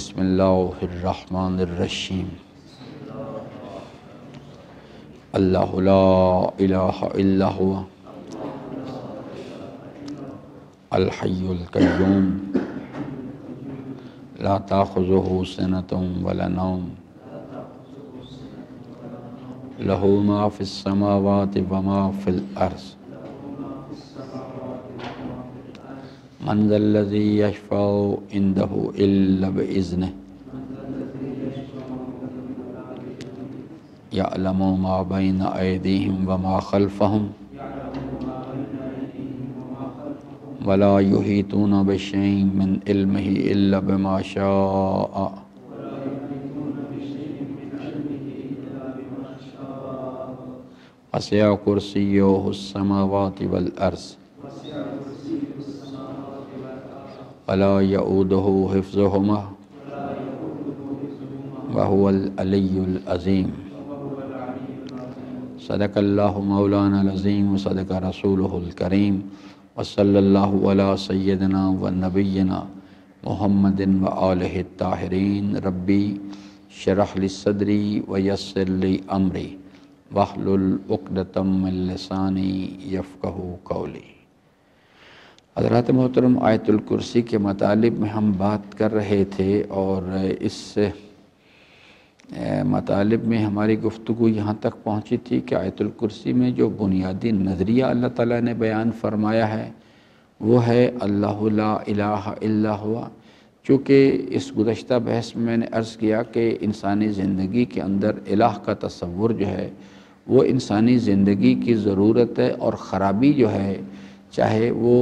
بسم اللہ الرحمن الرحیم اللہ لا الہ الا هو الحی القیوم لا تأخذہ سنۃ ولا نوم لہ ما فی السماوات وما فی الارض من ذا الذی یشفع عندہ الا بإذنہ یعلم ما بین ایدیہم وما خلفہم ولا یحیطون بشیء من علمہ الا بما شاء وسع کرسیہ السماوات والارض ولا یؤودہ حفظہما وہو العلی العظیم صدق اللہ مولانا العظیم وصدق رسولہ الکریم وصلی اللہ علی سیدنا و نبینا محمد و آلہ الطاہرین ربی شرح لی صدری ویسر لی امری واحلل عقدۃ من لسانی یفقہوا قولی۔ حضرات محترم، آیت الکرسی کے مطالب میں ہم بات کر رہے تھے اور اس مطالب میں ہماری گفتگو یہاں تک پہنچی تھی کہ آیت الکرسی میں جو بنیادی نظریہ اللہ تعالیٰ نے بیان فرمایا ہے وہ ہے اللہ لا الہ الا ہوا۔ چونکہ اس گزشتہ بحث میں نے عرض کیا کہ انسانی زندگی کے اندر الہ کا تصور جو ہے وہ انسانی زندگی کی ضرورت ہے، اور خرابی جو ہے چاہے وہ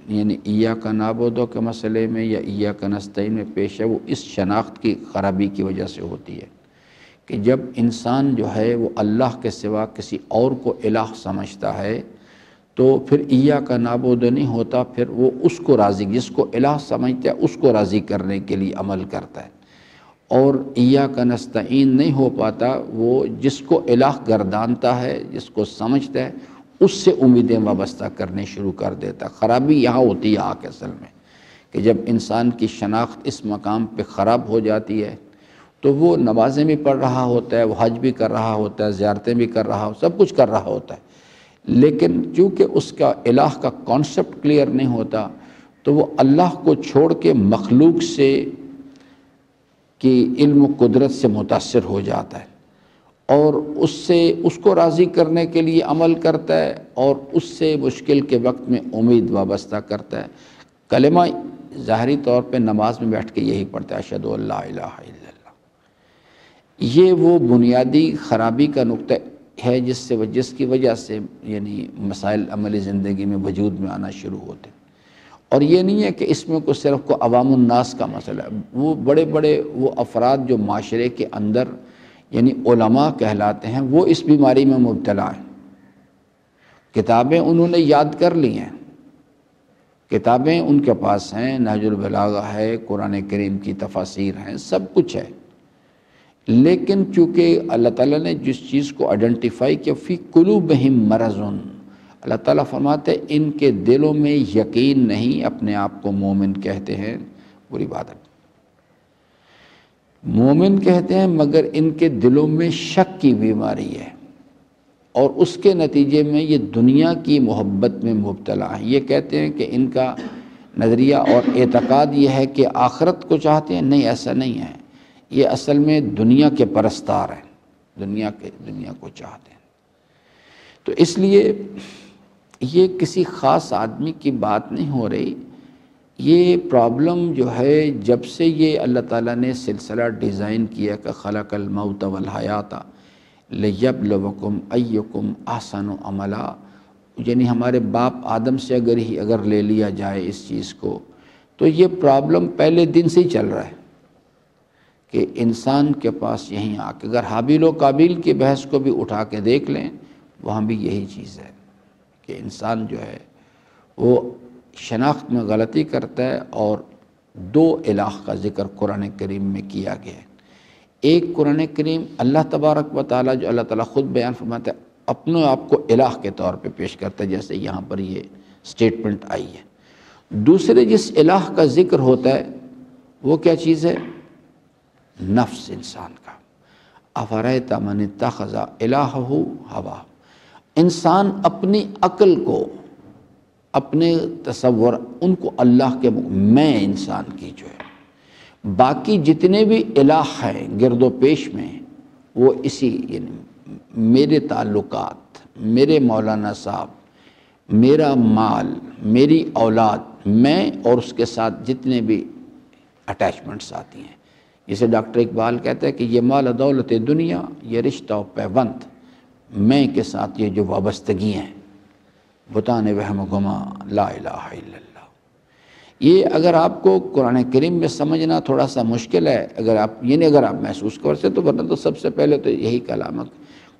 یعنی ایاک نعبد کے مسئلے میں یا ایاک نستعین میں پیش ہے، وہ اس شناخت کی خرابی کی وجہ سے ہوتی ہے کہ جب انسان جو ہے وہ اللہ کے سوا کسی اور کو الہ سمجھتا ہے تو پھر ایاک نعبد نہیں ہوتا، پھر وہ اس کو راضی، جس کو الہ سمجھتا ہے اس کو راضی کرنے کے لیے عمل کرتا ہے، اور ایاک نستعین نہیں ہو پاتا، وہ جس کو الہ گردانتا ہے، جس کو سمجھتا ہے اس سے امیدیں وابستہ کرنے شروع کر دیتا۔ خرابی یہاں ہوتی ہے آ کے اصل میں کہ جب انسان کی شناخت اس مقام پہ خراب ہو جاتی ہے تو وہ نمازیں بھی پڑھ رہا ہوتا ہے، وہ حج بھی کر رہا ہوتا ہے، زیارتیں بھی کر رہا ہوتا ہے، سب کچھ کر رہا ہوتا ہے، لیکن چونکہ اس کا الہ کا کانسیپٹ کلیئر نہیں ہوتا تو وہ اللہ کو چھوڑ کے مخلوق سے کی علم و قدرت سے متاثر ہو جاتا ہے، اور اس کو راضی کرنے کے لیے عمل کرتا ہے، اور اس سے مشکل کے وقت میں امید وابستہ کرتا ہے۔ کلمہ ظاہری طور پہ نماز میں بیٹھ کے یہی پڑھتا ہے، اشہد ان لا الہ الا اللہ۔ یہ وہ بنیادی خرابی کا نقطہ ہے جس کی وجہ سے یعنی مسائل عملی زندگی میں وجود میں آنا شروع ہوتے ہیں۔ اور یہ نہیں ہے کہ اس میں کو صرف کو عوام الناس کا مسئلہ ہے، وہ بڑے بڑے وہ افراد جو معاشرے کے اندر یعنی علماء کہلاتے ہیں وہ اس بیماری میں مبتلا ہیں۔ کتابیں انہوں نے یاد کر لی ہیں، کتابیں ان کے پاس ہیں، نہج البلاغہ ہے، قرآن کریم کی تفاسیر ہیں، سب کچھ ہے، لیکن چونکہ اللہ تعالیٰ نے جس چیز کو آئیڈینٹیفائی کیا فی قلوبہم مرض، اللہ تعالیٰ فرماتے ہیں ان کے دلوں میں یقین نہیں، اپنے آپ کو مومن کہتے ہیں، بری بات ہے، مومن کہتے ہیں مگر ان کے دلوں میں شک کی بیماری ہے، اور اس کے نتیجے میں یہ دنیا کی محبت میں مبتلا ہیں۔ یہ کہتے ہیں کہ ان کا نظریہ اور اعتقاد یہ ہے کہ آخرت کو چاہتے ہیں، نہیں ایسا نہیں ہے، یہ اصل میں دنیا کے پرستار ہیں، دنیا کو چاہتے ہیں۔ تو اس لیے یہ کسی خاص آدمی کی بات نہیں ہو رہی، یہ پرابلم جو ہے جب سے یہ اللہ تعالیٰ نے سلسلہ ڈیزائن کیا کہ خلق الموت والحیات لیبلوکم ایکم احسن عملا، یعنی ہمارے باپ آدم سے اگر لے لیا جائے اس چیز کو تو یہ پرابلم پہلے دن سے ہی چل رہا ہے کہ انسان کے پاس یہیں آ کے اگر حابیل و قابیل کی بحث کو بھی اٹھا کے دیکھ لیں وہاں بھی یہی چیز ہے کہ انسان جو ہے وہ شناخت میں غلطی کرتا ہے، اور دو الہ کا ذکر قرآن کریم میں کیا گیا ہے۔ ایک قرآن کریم اللہ تبارک و تعالیٰ جو اللہ تعالیٰ خود بیان فرماتا ہے اپنے آپ کو الہ کے طور پہ پیش کرتا ہے، جیسے یہاں پر یہ سٹیٹمنٹ آئی ہے۔ دوسرے جس الہ کا ذکر ہوتا ہے وہ کیا چیز ہے؟ نفس انسان کا، افرأیت من اتخذ الہہ ہوا، انسان اپنی عقل کو، اپنے تصور ان کو اللہ کے میں انسان کی جو ہے، باقی جتنے بھی الہ ہیں گرد و پیش میں وہ اسی یعنی میرے تعلقات، میرے مولانا صاحب، میرا مال، میری اولاد، میں اور اس کے ساتھ جتنے بھی اٹیچمنٹس آتی ہیں، جسے ڈاکٹر اقبال کہتا ہے کہ یہ مال دولت دنیا، یہ رشتہ و پیوند، میں کے ساتھ یہ جو وابستگی ہیں، بتان وہم گما لا الہ الا اللہ۔ یہ اگر آپ کو قرآن کریم میں سمجھنا تھوڑا سا مشکل ہے، اگر آپ محسوس کر سے، تو ورنہ تو سب سے پہلے تو یہی کلام ہے۔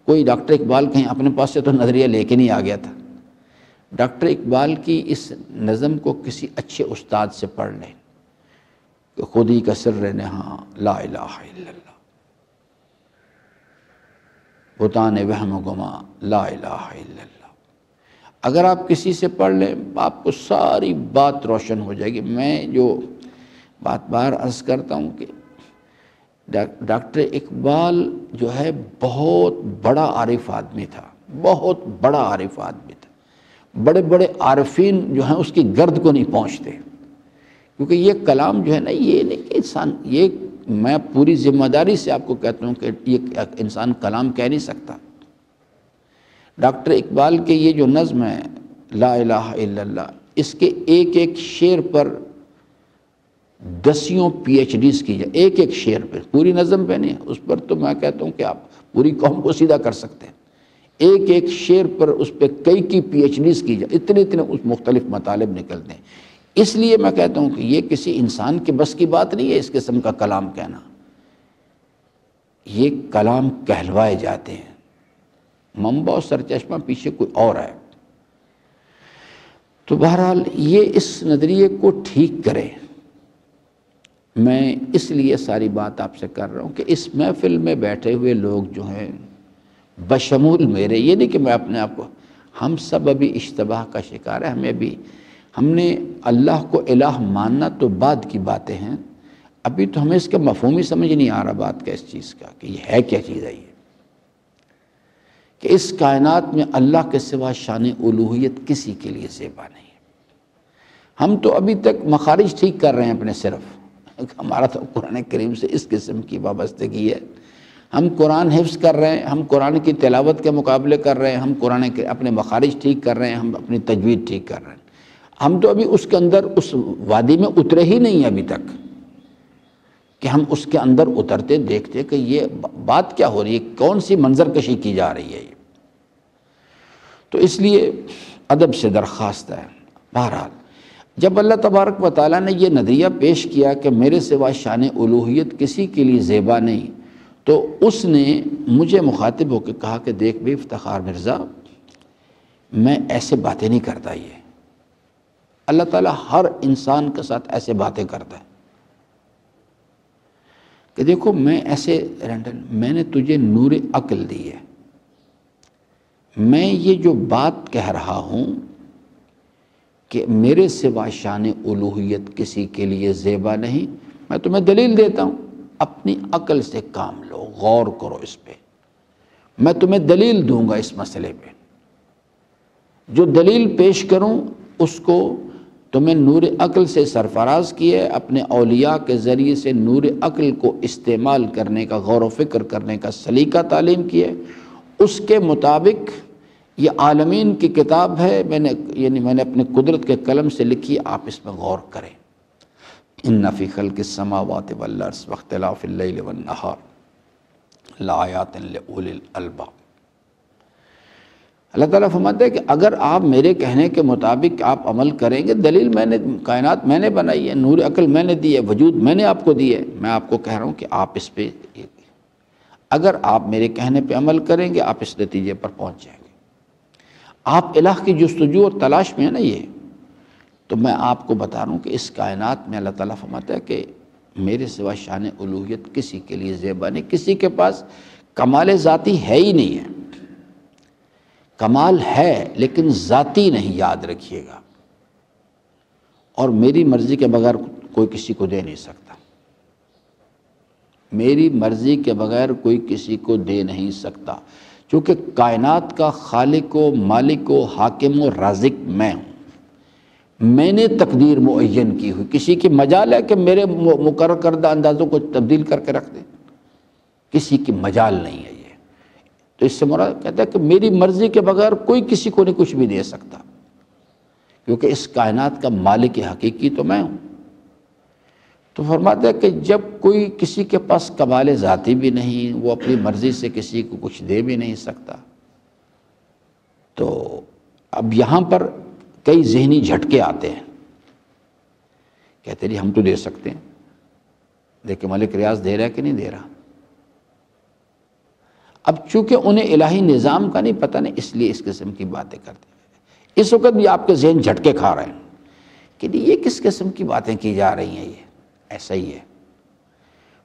کوئی ڈاکٹر اقبال کہیں اپنے پاس سے تو نظریہ لے کے نہیں آ گیا تھا، ڈاکٹر اقبال کی اس نظم کو کسی اچھے استاد سے پڑھ لیں کہ خودی کا سر نہاں لا الہ الا اللہ، بتان وہم گما لا الہ الا اللہ۔ اگر آپ کسی سے پڑھ لیں آپ کو ساری بات روشن ہو جائے گی۔ میں جو بات بار عرض کرتا ہوں کہ ڈاکٹر اقبال جو ہے بہت بڑا عارف آدمی تھا، بہت بڑا عارف آدمی تھا، بڑے بڑے عارفین جو ہیں اس کی گرد کو نہیں پہنچتے، کیونکہ یہ کلام جو ہے نا، یہ نہیں کہ انسان، یہ میں پوری ذمہ داری سے آپ کو کہتا ہوں کہ یہ انسان کلام کہہ نہیں سکتا۔ ڈاکٹر اقبال کے یہ جو نظم ہے لا الہ الا اللہ، اس کے ایک ایک شعر پر 10 پی ایچ ڈیز کی جائے، ایک ایک شعر پر، پوری نظم پہ نہیں، اس پر تو میں کہتا ہوں کہ آپ پوری قوم کو سیدھا کر سکتے ہیں۔ ایک ایک شعر پر اس پہ کئی کی پی ایچ ڈیز کی جائے، اتنے اس مختلف مطالب نکلتے ہیں۔ اس لیے میں کہتا ہوں کہ یہ کسی انسان کے بس کی بات نہیں ہے اس قسم کا کلام کہنا، یہ کلام کہلوائے جاتے ہیں، منبع و سرچشمہ پیچھے کوئی اور ہے۔ تو بہرحال یہ اس نظریے کو ٹھیک کریں۔ میں اس لیے ساری بات آپ سے کر رہا ہوں کہ اس محفل میں بیٹھے ہوئے لوگ جو ہیں بشمول میرے، یہ نہیں کہ میں اپنے آپ کو، ہم سب ابھی اشتباہ کا شکار ہے، ہم نے اللہ کو الہ ماننا تو بعد کی باتیں ہیں، ابھی تو ہمیں اس کا مفہوم ہی سمجھ نہیں آ رہا بات کا، اس چیز کا کہ یہ ہے کیا چیز ہے، یہ کہ اس کائنات میں اللہ کے سوا شان الوہیت کسی کے لیے زیبا نہیں ہے۔ ہم تو ابھی تک مخارج ٹھیک کر رہے ہیں اپنے صرف، ہمارا تو قرآن کریم سے اس قسم کی وابستگی ہے، ہم قرآن حفظ کر رہے ہیں، ہم قرآن کی تلاوت کے مقابلے کر رہے ہیں، ہم قرآن کے اپنے مخارج ٹھیک کر رہے ہیں، ہم اپنی تجوید ٹھیک کر رہے ہیں، ہم تو ابھی اس کے اندر اس وادی میں اترے ہی نہیں ابھی تک کہ ہم اس کے اندر اترتے دیکھتے کہ یہ بات کیا ہو رہی ہے، کون سی منظر کشی کی جا رہی ہے۔ یہ تو اس لیے ادب سے درخواست ہے۔ بہرحال جب اللہ تبارک و تعالیٰ نے یہ نظریہ پیش کیا کہ میرے سوا شان الوہیت کسی کے لیے زیبا نہیں، تو اس نے مجھے مخاطب ہو کے کہا کہ دیکھ بھائی افتخار مرزا، میں ایسے باتیں نہیں کرتا، یہ اللہ تعالیٰ ہر انسان کے ساتھ ایسے باتیں کرتا ہے کہ دیکھو میں ایسے میں نے تجھے نور عقل دی ہے، میں یہ جو بات کہہ رہا ہوں کہ میرے سوا شان الوہیت کسی کے لیے زیبا نہیں، میں تمہیں دلیل دیتا ہوں، اپنی عقل سے کام لو، غور کرو اس پہ، میں تمہیں دلیل دوں گا اس مسئلے پہ، جو دلیل پیش کروں اس کو تمہیں نور عقل سے سرفراز کیے، اپنے اولیاء کے ذریعے سے نور عقل کو استعمال کرنے کا، غور و فکر کرنے کا سلیقہ تعلیم کیے، اس کے مطابق یہ عالمین کی کتاب ہے، میں نے اپنے قدرت کے قلم سے لکھی، آپ اس میں غور کریں۔ ان فی خلق السماوات والارض واختلاف اللیل والنہار لآیات لأولی الالباب۔ اللہ تعالیٰ فرماتا ہے کہ اگر آپ میرے کہنے کے مطابق آپ عمل کریں گے، دلیل میں نے، کائنات میں نے بنائی ہے، نور عقل میں نے دی ہے، وجود میں نے آپ کو دی ہے، میں آپ کو کہہ رہا ہوں کہ آپ اس پہ، اگر آپ میرے کہنے پہ عمل کریں گے آپ اس نتیجے پر پہنچ جائیں گے۔ آپ الہ کی جستجو اور تلاش میں ہے نا، یہ تو میں آپ کو بتا رہا ہوں کہ اس کائنات میں اللہ تعالیٰ فرماتا ہے کہ میرے سوا شان الوہیت کسی کے لیے زیبا نہیں، کسی کے پاس کمال ذاتی ہے ہی نہیں ہے، کمال ہے لیکن ذاتی نہیں، یاد رکھیے گا، اور میری مرضی کے بغیر کوئی کسی کو دے نہیں سکتا۔ میری مرضی کے بغیر کوئی کسی کو دے نہیں سکتا، چونکہ کائنات کا خالق و مالک و حاکم و رازق میں ہوں، میں نے تقدیر معین کی ہوئی، کسی کی مجال ہے کہ میرے مقرر کردہ اندازوں کو تبدیل کر کے رکھ دے؟ کسی کی مجال نہیں ہے یہ۔ تو اس سے مراد کہتا ہے کہ میری مرضی کے بغیر کوئی کسی کو نہیں کچھ بھی دے سکتا، کیونکہ اس کائنات کا مالک حقیقی تو میں ہوں۔ تو فرماتا ہے کہ جب کوئی کسی کے پاس کمال ذاتی بھی نہیں، وہ اپنی مرضی سے کسی کو کچھ دے بھی نہیں سکتا، تو اب یہاں پر کئی ذہنی جھٹکے آتے ہیں۔ کہتے ہیں ہم تو دے سکتے ہیں، دیکھیں ملک ریاض دے رہا ہے کہ نہیں دے رہا۔ اب چونکہ انہیں الہی نظام کا نہیں پتہ، نہیں اس لیے اس قسم کی باتیں کرتے ہیں۔ اس وقت بھی آپ کے ذہن جھٹکے کھا رہے ہیں کہ یہ کس قسم کی باتیں کی جا رہی ہیں، یہ ایسا ہی ہے۔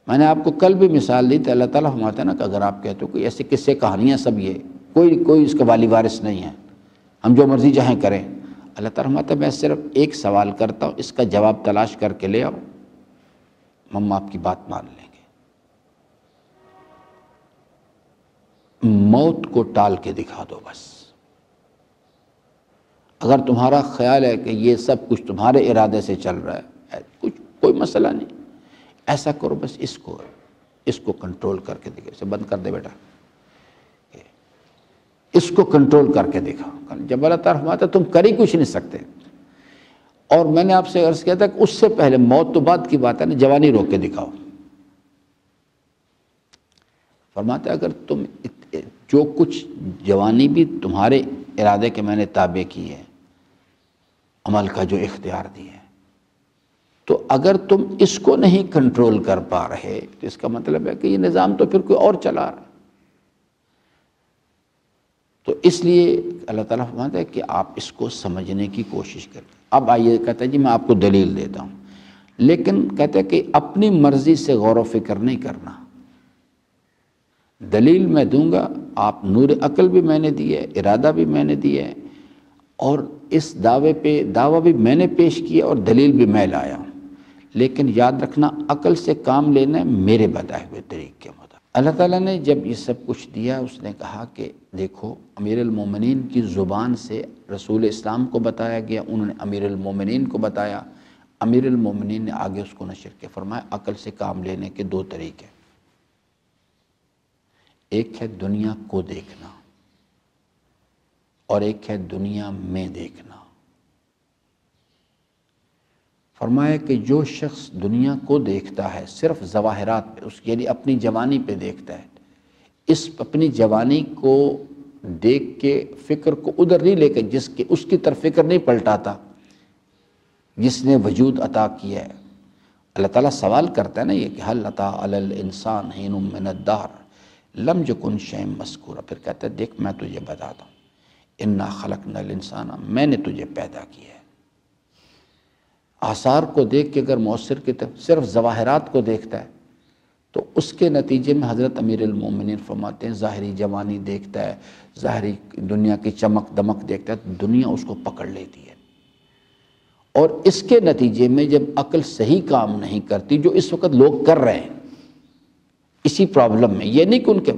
میں نے آپ کو کل بھی مثال دی تھی، اللہ تعالیٰ فرماتا ہے نا کہ اگر آپ کہتے ہو کوئی ایسے قصے کہانیاں سب یہ کوئی اس کا والی وارث نہیں ہے، ہم جو مرضی چاہیں کریں، اللہ تعالیٰ فرماتا ہے میں صرف ایک سوال کرتا ہوں، اس کا جواب تلاش کر کے لے آؤ، ہم آپ کی بات مان لیں گے۔ موت کو ٹال کے دکھا دو بس۔ اگر تمہارا خیال ہے کہ یہ سب کچھ تمہارے ارادے سے چل رہا ہے، کچھ کوئی مسئلہ نہیں، ایسا کرو بس اس کو کنٹرول کر کے دیکھو، اسے بند کر دے بیٹا، اس کو کنٹرول کر کے دیکھا۔ جب اللہ تعالیٰ فرماتا تم کر ہی کچھ نہیں سکتے، اور میں نے آپ سے عرض کیا تھا کہ اس سے پہلے موت تو بعد کی بات ہے نا، جوانی روک کے دکھاؤ۔ فرماتا ہے اگر تم جو کچھ جوانی بھی تمہارے ارادے کے میں نے تابع کی ہے، عمل کا جو اختیار دی ہے، تو اگر تم اس کو نہیں کنٹرول کر پا رہے تو اس کا مطلب ہے کہ یہ نظام تو پھر کوئی اور چلا رہا ہے۔ تو اس لیے اللہ تعالیٰ فرماتا ہے کہ آپ اس کو سمجھنے کی کوشش کریں۔ اب آئیے کہتا ہے جی میں آپ کو دلیل دیتا ہوں، لیکن کہتا ہے کہ اپنی مرضی سے غور و فکر نہیں کرنا۔ دلیل میں دوں گا، آپ نور عقل بھی میں نے دی ہے، ارادہ بھی میں نے دی ہے، اور اس دعویٰ بھی میں نے پیش کیا اور دلیل بھی میں لایا ہوں، لیکن یاد رکھنا عقل سے کام لینا ہے میرے بتائے ہوئے طریقے کے مطابق۔ اللہ تعالیٰ نے جب یہ سب کچھ دیا، اس نے کہا کہ دیکھو امیر المومنین کی زبان سے رسول اسلام کو بتایا گیا، انہوں نے امیر المومنین کو بتایا، امیر المومنین نے آگے اس کو نشر کیا۔ فرمایا عقل سے کام لینے کے دو طریقے، ایک ہے دنیا کو دیکھنا اور ایک ہے دنیا میں دیکھنا۔ فرمایا کہ جو شخص دنیا کو دیکھتا ہے صرف ظواہرات پہ، یعنی اپنی جوانی پہ دیکھتا ہے، اپنی جوانی کو دیکھ کے فکر کو ادھر نہیں لے کے اس کی طرف فکر نہیں پلٹاتا جس نے وجود عطا کیا ہے۔ اللہ تعالیٰ سوال کرتا ہے نا یہ کہ هل اتى علی الانسان حین من الدہر لم یکن شیئا مذکورا، پھر کہتا ہے دیکھ میں تجھے بتاتا ہوں، انا خلقنا الانسان، میں نے تجھے پیدا کیا ہے۔ آثار کو دیکھ کے اگر مؤثر کی طرف صرف ظواہرات کو دیکھتا ہے تو اس کے نتیجے میں حضرت امیر المومنین فرماتے ہیں ظاہری جوانی دیکھتا ہے، ظاہری دنیا کی چمک دمک دیکھتا ہے، دنیا اس کو پکڑ لیتی ہے، اور اس کے نتیجے میں جب عقل صحیح کام نہیں کرتی، جو اس وقت لوگ کر رہے ہیں اسی پرابلم میں، یہ نہیں کہ ان کے،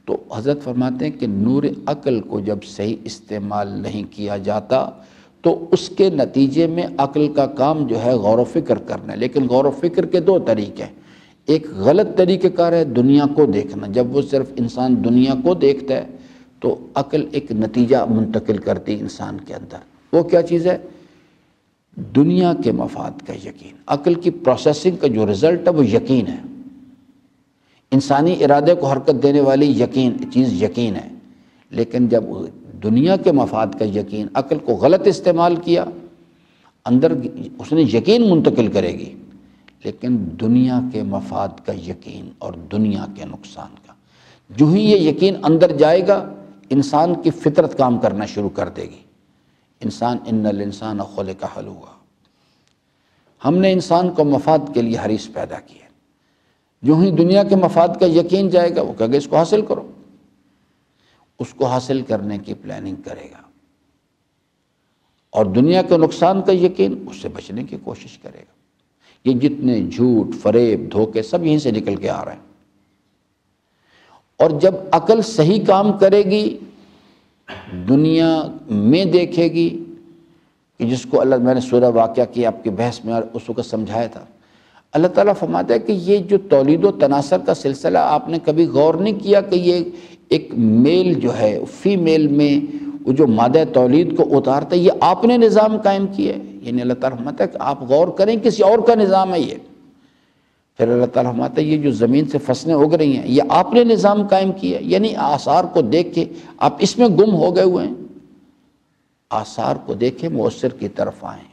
تو حضرت فرماتے ہیں کہ نور عقل کو جب صحیح استعمال نہیں کیا جاتا تو اس کے نتیجے میں عقل کا کام جو ہے غور و فکر کرنا ہے، لیکن غور و فکر کے دو طریقے ہیں۔ ایک غلط طریقہ کار ہے دنیا کو دیکھنا، جب وہ صرف انسان دنیا کو دیکھتا ہے تو عقل ایک نتیجہ منتقل کرتی ہے انسان کے اندر، وہ کیا چیز ہے؟ دنیا کے مفاد کا یقین۔ عقل کی پروسیسنگ کا جو رزلٹ ہے وہ یقین ہے، انسانی ارادے کو حرکت دینے والی چیز یقین ہے، لیکن جب دنیا کے مفاد کا یقین عقل کو غلط استعمال کیا، اندر اس نے یقین منتقل کرے گی، لیکن دنیا کے مفاد کا یقین اور دنیا کے نقصان کا، جو ہی یہ یقین اندر جائے گا انسان کی فطرت کام کرنا شروع کر دے گی۔ انسان ان الانسان خلق ہلوعا، ہم نے انسان کو مفاد کے لیے حریص پیدا کیا، جو ہی دنیا کے مفاد کا یقین جائے گا وہ کہے گا اس کو حاصل کرو، اس کو حاصل کرنے کی پلاننگ کرے گا، اور دنیا کے نقصان کا یقین اس سے بچنے کی کوشش کرے گا۔ یہ جتنے جھوٹ، فریب، دھوکے سب یہیں سے نکل کے آ رہے ہیں۔ اور جب عقل صحیح کام کرے گی، دنیا میں دیکھے گی کہ جس کو اللہ، میں نے سورہ واقعہ کی آپ کی بحث میں اس وقت سمجھایا تھا، اللہ تعالیٰ فرماتا ہے کہ یہ جو تولید و تناسل کا سلسلہ آپ نے کبھی غور نہیں کیا کہ یہ ایک میل جو ہے فیمیل میں وہ جو مادہ تولید کو اتارتا ہے، یہ آپ نے نظام قائم کیا ہے۔ یعنی اللہ تعالیٰ فرماتا ہے کہ آپ غور کریں، کسی اور کا نظام ہے یہ۔ پھر اللہ تعالیٰ فرماتا ہے یہ جو زمین سے فصلیں اگ رہی ہیں یہ آپ نے نظام قائم کیا ہے۔ یعنی آثار کو دیکھ کے آپ اس میں گم ہو گئے ہوئے ہیں، آثار کو دیکھیں، مؤثر کی طرف آئیں۔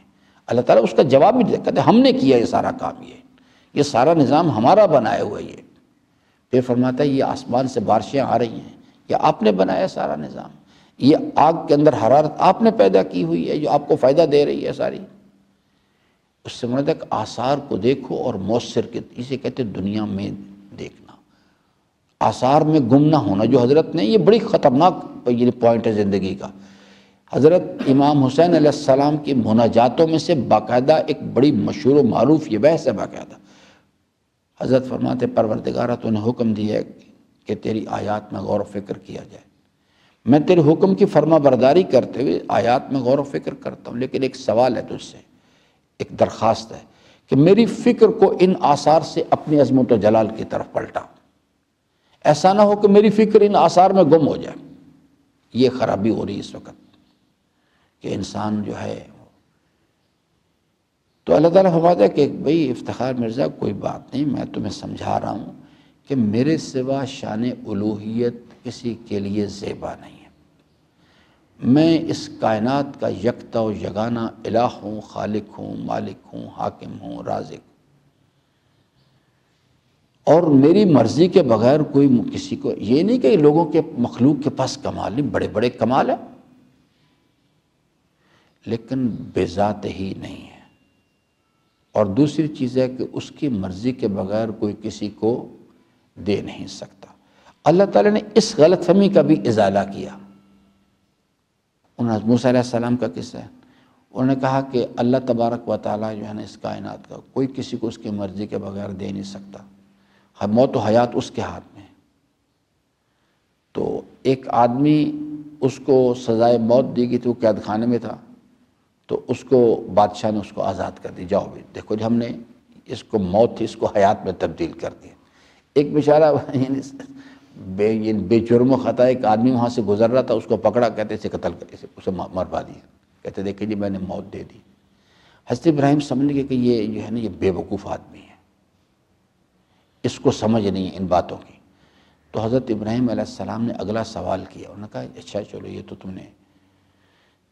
اللہ تعالیٰ اس کا جواب بھی دیتا ہے، کہتے ہیں ہم نے کیا یہ سارا کام، یہ سارا نظام ہمارا بنایا ہوا یہ۔ پھر فرماتا ہے یہ آسمان سے بارشیں آ رہی ہیں، یہ آپ نے بنایا سارا نظام، یہ آگ کے اندر حرارت آپ نے پیدا کی ہوئی ہے جو آپ کو فائدہ دے رہی ہے ساری۔ اس سے مراد ہے کہ آثار کو دیکھو اور مؤثر کے، اسے کہتے ہیں دنیا میں دیکھنا، آثار میں گم نہ ہونا۔ جو حضرت نے، یہ بڑی خطرناک پوائنٹ ہے زندگی کا۔ حضرت امام حسین علیہ السلام کی مناجاتوں میں سے باقاعدہ ایک بڑی مشہور و معروف یہ بحث ہے باقاعدہ۔ حضرت فرماتے پروردگارہ تو نے حکم دیا ہے کہ تیری آیات میں غور و فکر کیا جائے، میں تیرے حکم کی فرما برداری کرتے ہوئے آیات میں غور و فکر کرتا ہوں، لیکن ایک سوال ہے تجھ سے، ایک درخواست ہے کہ میری فکر کو ان آثار سے اپنی عظمت و جلال کی طرف پلٹا۔ ایسا نہ ہو کہ میری فکر ان آثار میں گم ہو جائے۔ یہ خرابی ہو رہی ہے اس وقت کہ انسان جو ہے، تو اللہ تعالیٰ فرماتا ہے کہ بھئی افتخار مرزا کوئی بات نہیں، میں تمہیں سمجھا رہا ہوں کہ میرے سوا شان الوہیت کسی کے لیے زیبا نہیں ہے۔ میں اس کائنات کا یکتا و یگانہ الہ ہوں، خالق ہوں، مالک ہوں، حاکم ہوں، رازق، اور میری مرضی کے بغیر کوئی کسی کو، یہ نہیں کہ لوگوں کے مخلوق کے پاس کمال نہیں، بڑے بڑے کمال ہیں، لیکن بذات ہی نہیں ہے۔ اور دوسری چیز ہے کہ اس کی مرضی کے بغیر کوئی کسی کو دے نہیں سکتا۔ اللہ تعالیٰ نے اس غلط فہمی کا بھی ازالہ کیا۔ موسیٰ علیہ السلام کا قصہ ہے، انہوں نے کہا کہ اللہ تبارک و تعالیٰ جو ہے نا اس کائنات کا کوئی کسی کو اس کی مرضی کے بغیر دے نہیں سکتا، موت و حیات اس کے ہاتھ میں۔ تو ایک آدمی، اس کو سزائے موت دی گئی تھی، وہ قید خانے میں تھا، تو اس کو بادشاہ نے اس کو آزاد کر دی، جاؤ بھی دیکھو جی ہم نے اس کو موت تھی اس کو حیات میں تبدیل کر دیا۔ ایک بیچارہ بے جرم و خطا ایک آدمی وہاں سے گزر رہا تھا، اس کو پکڑا، کہتے اسے قتل کر، اسے مروا دیا، کہتے دیکھیں جی میں نے موت دے دی۔ حضرت ابراہیم سمجھ گئے کہ یہ جو ہے نا یہ بے وقوف آدمی ہے، اس کو سمجھ نہیں ہے ان باتوں کی۔ تو حضرت ابراہیم علیہ السلام نے اگلا سوال کیا، انہوں نے کہا اچھا چلو یہ تو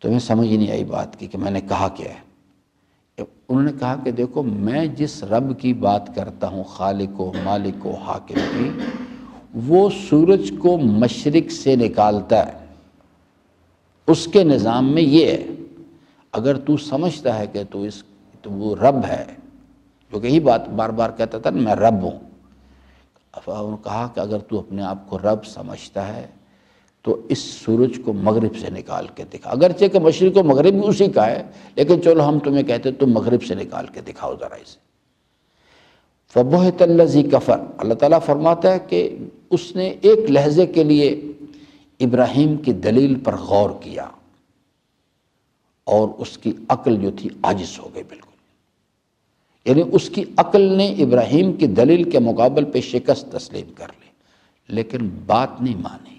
تمہیں سمجھ ہی نہیں آئی بات کی کہ میں نے کہا کیا ہے۔ انہوں نے کہا کہ دیکھو میں جس رب کی بات کرتا ہوں، خالق و مالک و حاکم کی، وہ سورج کو مشرق سے نکالتا ہے، اس کے نظام میں یہ ہے۔ اگر تو سمجھتا ہے کہ تو وہ رب ہے، جو کہ یہی بات بار بار کہتا تھا میں رب ہوں، انہوں نے کہا کہ اگر تو اپنے آپ کو رب سمجھتا ہے تو اس سورج کو مغرب سے نکال کے دکھا، اگرچہ کہ مشرق و مغرب بھی اسی کا ہے، لیکن چلو ہم تمہیں کہتے تم مغرب سے نکال کے دکھاؤ ذرا اسے۔ فَبُہِتَ الَّذِي كَفَرَ، اللہ تعالیٰ فرماتا ہے کہ اس نے ایک لحظے کے لیے ابراہیم کی دلیل پر غور کیا اور اس کی عقل جو تھی عاجز ہو گئی بالکل، یعنی اس کی عقل نے ابراہیم کی دلیل کے مقابل پہ شکست تسلیم کر لی، لیکن بات نہیں مانی۔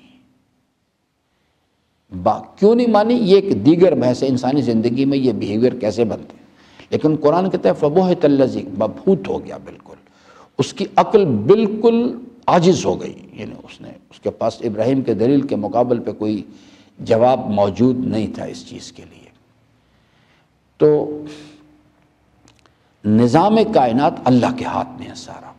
کیوں نہیں مانی؟ یہ ایک دیگر بحث ہے، انسانی زندگی میں یہ بیہیویئر کیسے بنتے ہیں، لیکن قرآن کہتا ہے فَبُہِتَ الَّذِي، مبہوت ہو گیا بالکل، اس کی عقل بالکل عاجز ہو گئی، یعنی اس کے پاس ابراہیم کے دلیل کے مقابل پہ کوئی جواب موجود نہیں تھا اس چیز کے لیے۔ تو نظام کائنات اللہ کے ہاتھ میں ہے سارا۔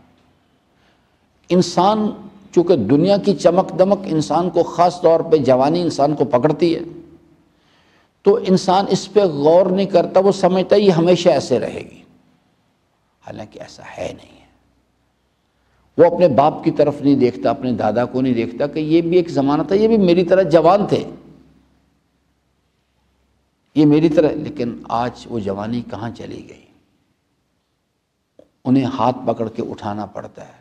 انسان چونکہ دنیا کی چمک دمک انسان کو، خاص طور پہ جوانی انسان کو پکڑتی ہے، تو انسان اس پہ غور نہیں کرتا، وہ سمجھتا ہے یہ ہمیشہ ایسے رہے گی، حالانکہ ایسا ہے نہیں ہے۔ وہ اپنے باپ کی طرف نہیں دیکھتا، اپنے دادا کو نہیں دیکھتا کہ یہ بھی ایک زمانہ تھا، یہ بھی میری طرح جوان تھے، یہ میری طرح، لیکن آج وہ جوانی کہاں چلی گئی؟ انہیں ہاتھ پکڑ کے اٹھانا پڑتا ہے،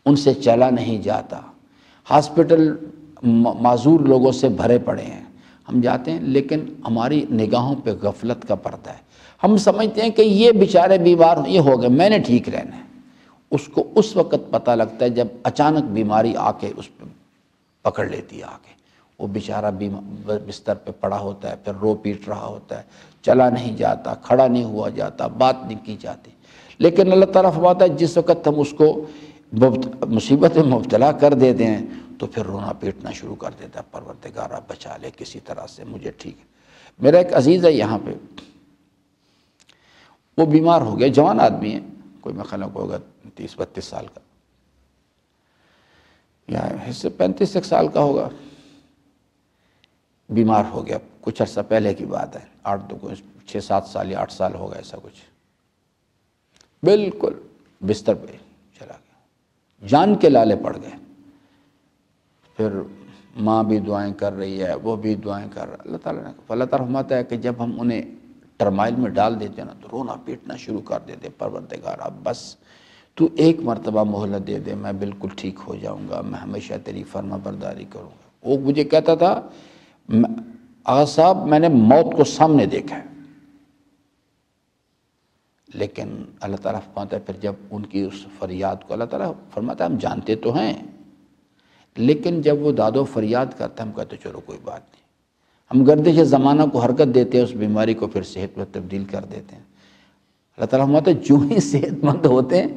ان سے چلا نہیں جاتا، ہاسپٹل معذور لوگوں سے بھرے پڑے ہیں، ہم جاتے ہیں لیکن ہماری نگاہوں پہ غفلت کا پردہ ہے، ہم سمجھتے ہیں کہ یہ بیچارے بیمار یہ ہو گئے، میں نے ٹھیک رہنا ہے۔ اس کو اس وقت پتہ لگتا ہے جب اچانک بیماری آ کے اس پہ پکڑ لیتی ہے، آ کے وہ بیچارہ بستر پہ پڑا ہوتا ہے، پھر رو پیٹ رہا ہوتا ہے، چلا نہیں جاتا، کھڑا نہیں ہوا جاتا، بات نہیں کی جاتی۔ لیکن اللہ تعالیٰ فرماتا ہے جس وقت ہم اس کو مصیبت میں مبتلا کر دیتے ہیں تو پھر رونا پیٹنا شروع کر دیتا ہے، پروردگارا بچا لے کسی طرح سے، مجھے ٹھیک ہے۔ میرا ایک عزیز ہے یہاں پہ، وہ بیمار ہو گیا، جوان آدمی ہے، کوئی میں خیال کو ہوگا 30-32 سال کا یا اس سے 35 سال کا ہوگا، بیمار ہو گیا، کچھ عرصہ پہلے کی بات ہے، 6-7 سال یا 8 سال ہوگا ایسا کچھ، بالکل بستر پہ چلا گیا، جان کے لالے پڑ گئے۔ پھر ماں بھی دعائیں کر رہی ہے، وہ بھی دعائیں کر رہا ہے، اللہ تعالیٰ نے فرماتا ہے کہ جب ہم انہیں ٹرمائل میں ڈال دیتے ہیں نا تو رونا پیٹنا شروع کر دیتے، پروردگارا بس تو ایک مرتبہ مہلت دے دے، میں بالکل ٹھیک ہو جاؤں گا، میں ہمیشہ تیری فرما برداری کروں گا۔ وہ مجھے کہتا تھا آغا صاحب میں نے موت کو سامنے دیکھا ہے، لیکن اللہ تعالیٰ فرماتا ہے پھر جب ان کی اس فریاد کو، اللہ تعالیٰ فرماتا ہے ہم جانتے تو ہیں، لیکن جب وہ داد و فریاد کرتا ہے ہم کہتے چلو کوئی بات نہیں، ہم گردش زمانہ کو حرکت دیتے ہیں، اس بیماری کو پھر صحت میں تبدیل کر دیتے ہیں۔ اللہ تعالیٰ فرماتا ہے جو ہی صحت مند ہوتے ہیں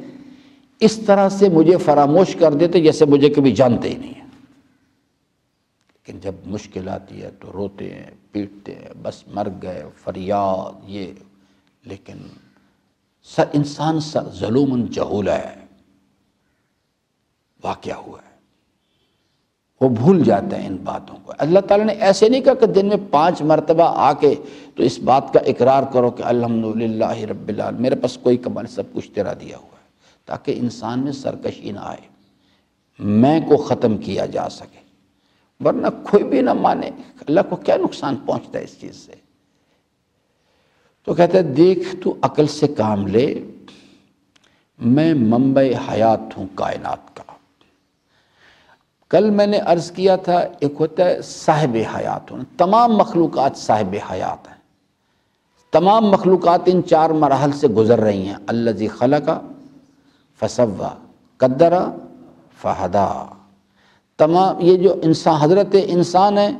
اس طرح سے مجھے فراموش کر دیتے جیسے مجھے کبھی جانتے ہی نہیں ہیں، لیکن جب مشکل آتی ہے تو روتے ہیں پیٹتے ہیں، بس مر گئے، فریاد یہ، لیکن انسان ظلومن جہول ہے، واقعہ ہوا ہے، وہ بھول جاتا ہے ان باتوں کو۔ اللہ تعالیٰ نے ایسے نہیں کہا کہ دن میں 5 مرتبہ آ کے تو اس بات کا اقرار کرو کہ الحمدللہ رب العالمین، میرے پاس کوئی کمال، سب کچھ تیرا دیا ہوا ہے، تاکہ انسان میں سرکشی نہ آئے، میں کو ختم کیا جا سکے، ورنہ کوئی بھی نہ مانے، اللہ کو کیا نقصان پہنچتا ہے اس چیز سے۔ تو کہتا ہے دیکھ تو عقل سے کام لے، میں منبع حیات ہوں کائنات کا۔ کل میں نے عرض کیا تھا ایک ہوتا ہے صاحب حیات ہوں، تمام مخلوقات صاحب حیات ہیں، تمام مخلوقات ان 4 مراحل سے گزر رہی ہیں، الذی خلق فسوی قدر فہدی۔ تمام یہ جو انسان، حضرت انسان ہے،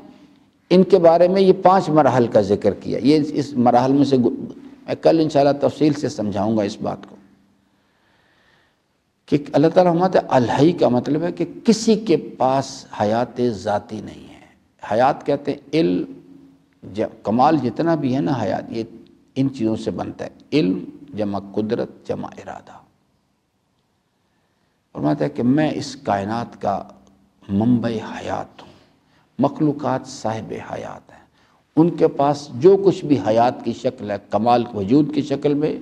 ان کے بارے میں یہ 5 مراحل کا ذکر کیا، یہ اس مراحل میں سے میں کل انشاءاللہ تفصیل سے سمجھاؤں گا اس بات کو کہ اللہ تعالیٰ فرماتا ہے الحی کا مطلب ہے کہ کسی کے پاس حیات ذاتی نہیں ہے۔ حیات کہتے ہیں علم، کمال جتنا بھی ہے نا حیات، یہ ان چیزوں سے بنتا ہے، علم جمع قدرت جمع ارادہ۔ فرماتا ہے کہ میں اس کائنات کا منبع حیات ہوں، مخلوقات صاحب حیات ہیں، ان کے پاس جو کچھ بھی حیات کی شکل ہے، کمال وجود کی شکل میں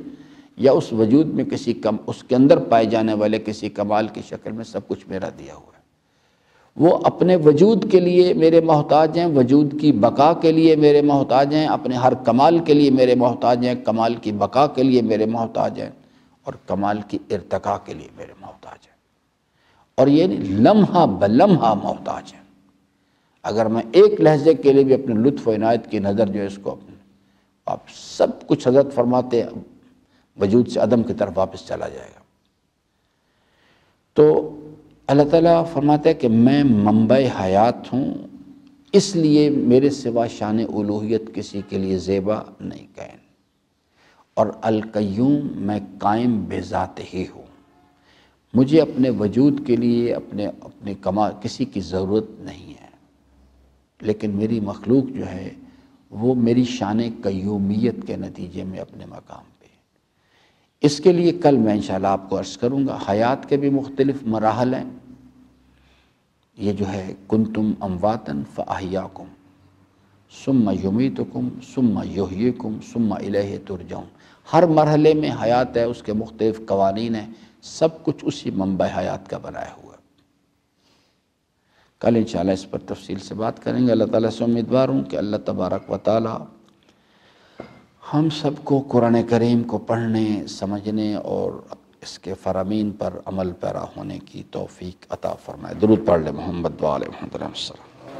یا اس وجود میں کسی اس کے اندر پائے جانے والے کسی کمال کی شکل میں، سب کچھ میرا دیا ہوا ہے۔ وہ اپنے وجود کے لیے میرے محتاج ہیں، وجود کی بقا کے لیے میرے محتاج ہیں، اپنے ہر کمال کے لیے میرے محتاج ہیں، کمال کی بقا کے لیے میرے محتاج ہیں، اور کمال کی ارتقاء کے لیے میرے محتاج ہیں، اور یہ لمحہ بلمحہ محتاج ہیں۔ اگر میں ایک لحظے کے لیے بھی اپنے لطف و عنایت کی نظر جو ہے اس کو آپ سب کچھ حضرت فرماتے ہیں وجود سے عدم کی طرف واپس چلا جائے گا۔ تو اللہ تعالیٰ فرماتا ہے کہ میں منبع حیات ہوں، اس لیے میرے سوا شان الوہیت کسی کے لیے زیبا نہیں قائم، اور القیوم میں قائم بذات ہی ہوں، مجھے اپنے وجود کے لیے اپنے کمال کسی کی ضرورت نہیں ہے، لیکن میری مخلوق جو ہے وہ میری شان قیومیت کے نتیجے میں اپنے مقام پہ۔ اس کے لیے کل میں انشاءاللہ آپ کو عرض کروں گا، حیات کے بھی مختلف مراحل ہیں، یہ جو ہے کنتم امواتن فاحیاکم ثم یمیتکم ثم یحییکم ثم الیہ ترجعون، ہر مرحلے میں حیات ہے، اس کے مختلف قوانین ہیں، سب کچھ اسی منبع حیات کا بنایا ہوا ہے۔ کل انشاءاللہ اس پر تفصیل سے بات کریں گے۔ اللہ تعالیٰ سے امیدوار ہوں کہ اللہ تبارک و تعالی ہم سب کو قرآن کریم کو پڑھنے، سمجھنے اور اس کے فرامین پر عمل پیرا ہونے کی توفیق عطا فرمائے۔ درود پڑھ لے محمد و آل محمد علیہ السلام۔